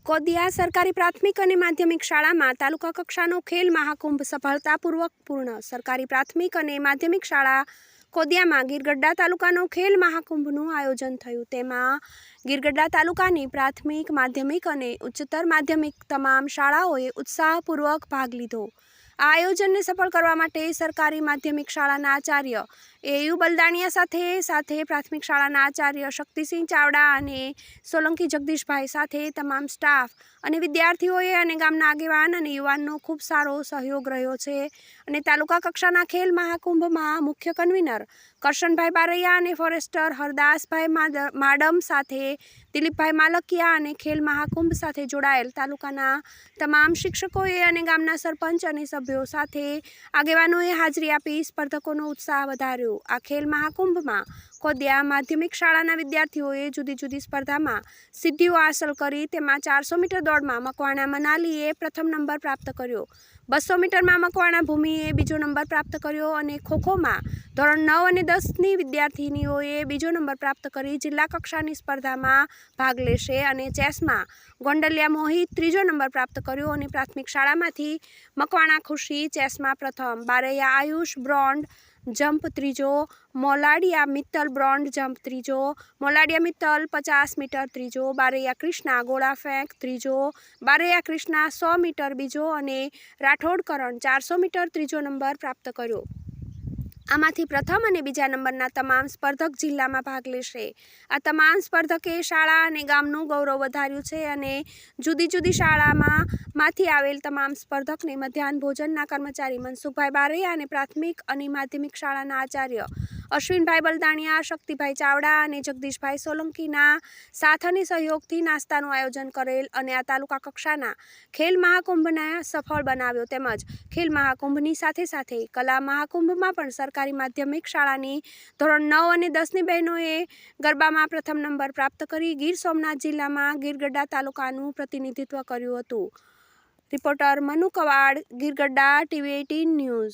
કોદિયા સરકારી પ્રાથમિક અને માધ્યમિક શાળામાં તાલુકા કક્ષાનો ખેલ મહાકુંભ સફળતાપૂર્વક પૂર્ણ. સરકારી પ્રાથમિક અને માધ્યમિક શાળા કોદિયામાં ગીરગઢડા તાલુકાનો ખેલ મહાકુંભનું આયોજન થયું. તેમાં ગીરગઢડા તાલુકાની પ્રાથમિક, માધ્યમિક અને ઉચ્ચતર માધ્યમિક તમામ શાળાઓએ ઉત્સાહપૂર્વક ભાગ લીધો. આ આયોજનને સફળ કરવા માટે સરકારી માધ્યમિક શાળાના આચાર્ય એયુ બલદાણિયા સાથે પ્રાથમિક શાળાના આચાર્ય શક્તિસિંહ ચાવડા અને સોલંકી જગદીશભાઈ સાથે તમામ સ્ટાફ અને વિદ્યાર્થીઓએ અને ગામના આગેવાન અને યુવાનનો ખૂબ સારો સહયોગ રહ્યો છે. અને તાલુકા કક્ષાના ખેલ મહાકુંભમાં મુખ્ય કન્વીનર કરશનભાઈ બારૈયા અને ફોરેસ્ટર હરદાસભાઈ માડમ સાથે દિલીપભાઈ માલકિયા અને ખેલ મહાકુંભ સાથે જોડાયેલ તાલુકાના તમામ શિક્ષકોએ અને ગામના સરપંચ અને સભ્યો સાથે આગેવાનોએ હાજરી આપી સ્પર્ધકોનો ઉત્સાહ વધાર્યો. આ ખેલ મહાકુંભમાં કોદિયા માધ્યમિક શાળાના વિદ્યાર્થીઓએ જુદી જુદી સ્પર્ધામાં સિદ્ધિઓ હાંસલ કરી. તેમાં 400 મીટર દોડમાં મકવાણા મનાલીએ પ્રથમ નંબર પ્રાપ્ત કર્યો, 200 મીટરમાં મકવાણા ભૂમિએ બીજો નંબર પ્રાપ્ત કર્યો અને ખોખોમાં ધોરણ 9 અને 10ની વિદ્યાર્થીનીઓએ બીજો નંબર પ્રાપ્ત કરી જિલ્લા કક્ષાની સ્પર્ધામાં ભાગ લેશે. અને ચેસમાં ગોંડલિયા મોહિત ત્રીજો નંબર પ્રાપ્ત કર્યો અને પ્રાથમિક શાળામાંથી મકવાણા ખુશી ચેસમાં પ્રથમ, બારૈયા આયુષ બ્રોન્ડ જમ્પ ત્રીજો, મોલાડિયા મિત્તલ બ્રોન્ડ જમ્પ ત્રીજો, મોલાડિયા મિત્તલ 50 મીટર ત્રીજો, બારૈયા કૃષ્ણા ગોળા ફેંક ત્રીજો, બારૈયા કૃષ્ણા 100 મીટર બીજો અને રાઠોડ કરણ 400 મીટર ત્રીજો નંબર પ્રાપ્ત કર્યો. આમાંથી પ્રથમ અને બીજા નંબરના તમામ સ્પર્ધક જિલ્લામાં ભાગ લેશે. આ તમામ સ્પર્ધકે શાળા અને ગામનું ગૌરવ વધાર્યું છે અને જુદી જુદી શાળામાંથી આવેલ તમામ સ્પર્ધકને મધ્યાહન ભોજનના કર્મચારી મનસુખભાઈ બારૈયા અને પ્રાથમિક અને માધ્યમિક શાળાના આચાર્ય અશ્વિનભાઈ બલદાણિયા, શક્તિભાઈ ચાવડા અને જગદીશભાઈ સોલંકીના સાથ અને સહયોગથી નાસ્તાનું આયોજન કરેલ અને આ તાલુકા કક્ષાના ખેલ મહાકુંભને સફળ બનાવ્યો. તેમજ ખેલ મહાકુંભની સાથે કલા મહાકુંભમાં પણ સરકારી માધ્યમિક શાળાની ધોરણ 9 અને 10ની બહેનોએ ગરબામાં પ્રથમ નંબર પ્રાપ્ત કરી ગીર સોમનાથ જિલ્લામાં ગીરગઢડા તાલુકાનું પ્રતિનિધિત્વ કર્યું હતું. Reporter Manu Quad, Gir Gadhada, TV18 news.